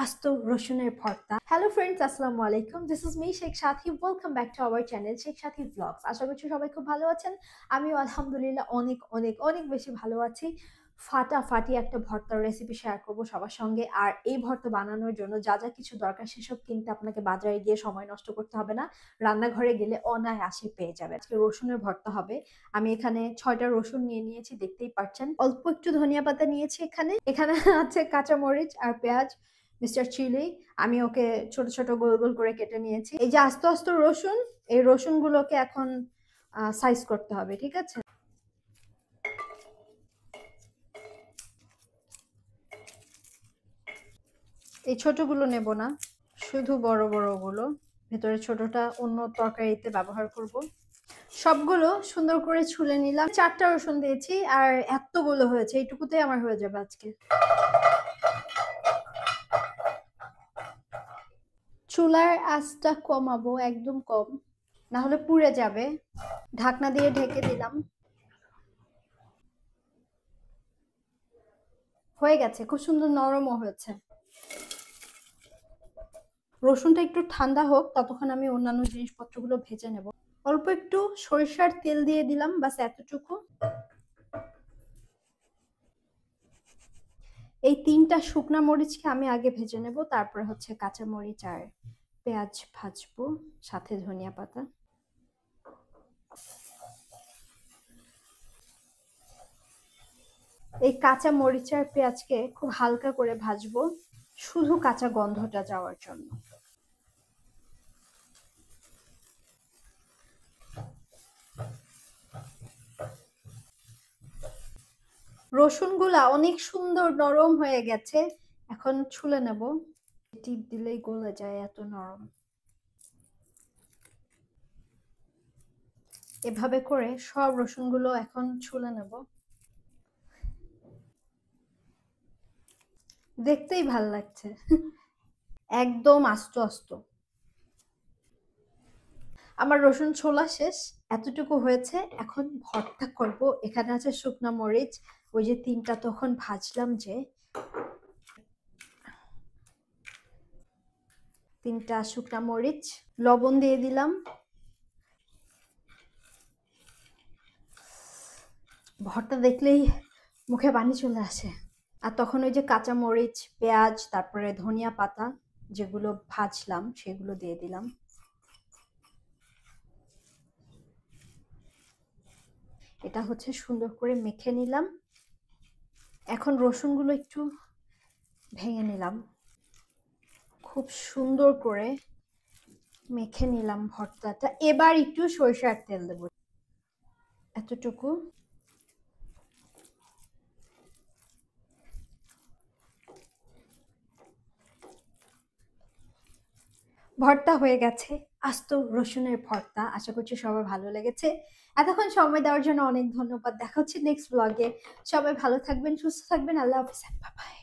আস্ত রসুনের ভর্তা। হ্যালো ফ্রেন্ডস, আসসালামু আলাইকুম। This is me Sheikh Sathi. Welcome back to our channel Sheikh Sathi blogs. আশা করছি সবাই খুব ভালো আছেন। আমিও আলহামদুলিল্লাহ অনেক অনেক অনেক বেশি ভালো আছি। ফাটাফাটি একটা ভর্তার রেসিপি শেয়ার করব সবার সঙ্গে। আর এই ভর্তা বানানোর জন্য যা যা কিছু দরকার সেসব কিনতে আপনাকে বাজারে গিয়ে সময় নষ্ট করতে হবে না, রান্নাঘরে গেলে অনায়াসে পেয়ে যাবে। আজকে রসুনের ভর্তা হবে। আমি এখানে 6টা রসুন নিয়ে নিয়েছি, দেখতেই পাচ্ছেন। অল্প একটু ধনিয়া পাতা নিয়েছি। এখানে আছে কাঁচামরিচ আর পেঁয়াজ, মিস্টার চিলি। আমি ওকে ছোট ছোট গোল গোল করে কেটে নিয়েছি। এই যে আস্ত আস্ত রসুন, এই রসুন গুলোকে এখন সাইজ করতে হবে, ঠিক আছে? এই ছোটগুলো নেব না, শুধু বড় বড় গুলো। ভেতরে ছোটটা অন্য তরকারিতে ব্যবহার করব। সবগুলো সুন্দর করে ছুলে নিলাম। 4টা রসুন দিয়েছি আর এতগুলো হয়েছে, এইটুকুতেই আমার হয়ে যাবে আজকে। চুলার আঁচটা কমাবো, একদম কম, না হলে পুড়ে যাবে। ঢাকনা দিয়ে ঢেকে দিলাম। হয়ে গেছে, খুব সুন্দর নরমও হয়েছে। রসুনটা একটু ঠান্ডা হোক, ততক্ষণ আমি অন্যান্য জিনিসপত্রগুলো ভেজে নেব। অল্প একটু সরিষার তেল দিয়ে দিলাম, বাস এতটুকু। এই 3টা শুকনা মরিচকে আমি আগে ভেজে নেব, তারপরে হচ্ছে কাঁচা মরিচ আর পেঁয়াজ ভাজবো, সাথে ধনিয়া পাতা। এই কাঁচা মরিচ আর পেঁয়াজকে খুব হালকা করে ভাজবো, শুধু কাঁচা গন্ধটা যাওয়ার জন্য। রসুনগুলা অনেক সুন্দর নরম হয়ে গেছে, এখন ছুলে নেব। টিপ দিলেই গলে যায়, এত নরম। এভাবে করে সব রসুনগুলো এখন ছুলে নেব। দেখতেই ভাল লাগছে, একদম আস্ত আস্ত। আমার রসুন ছোলা শেষ, এতটুকু হয়েছে। এখন ভর্তা করব। এখানে আছে শুকনা মরিচ, ওই যে 3টা তখন ভাজলাম, যে 3টা শুকনা মরিচ, লবণ দিয়ে দিলাম। ভর্তা দেখলেই মুখে পানি চলে আসে। আর তখন ওই যে কাঁচা মরিচ, পেঁয়াজ, তারপরে ধনিয়া পাতা যেগুলো ভাজলাম সেগুলো দিয়ে দিলাম। এটা হচ্ছে সুন্দর করে মেখে নিলাম। এখন রসুনগুলো একটু ভেঙে নিলাম, খুব সুন্দর করে মেখে নিলাম ভর্তাটা। এবার একটু সরিষার তেল দেব, এতটুকু। ভর্তা হয়ে গেছে, আস্ত রসুনের ভর্তা। আশা করছি সবার ভালো লেগেছে। এতক্ষণ সময় দেওয়ার জন্য অনেক ধন্যবাদ। দেখা হচ্ছে নেক্সট ব্লগে। সবাই ভালো থাকবেন, সুস্থ থাকবেন। আল্লাহ হাফেজ, বাই বাই।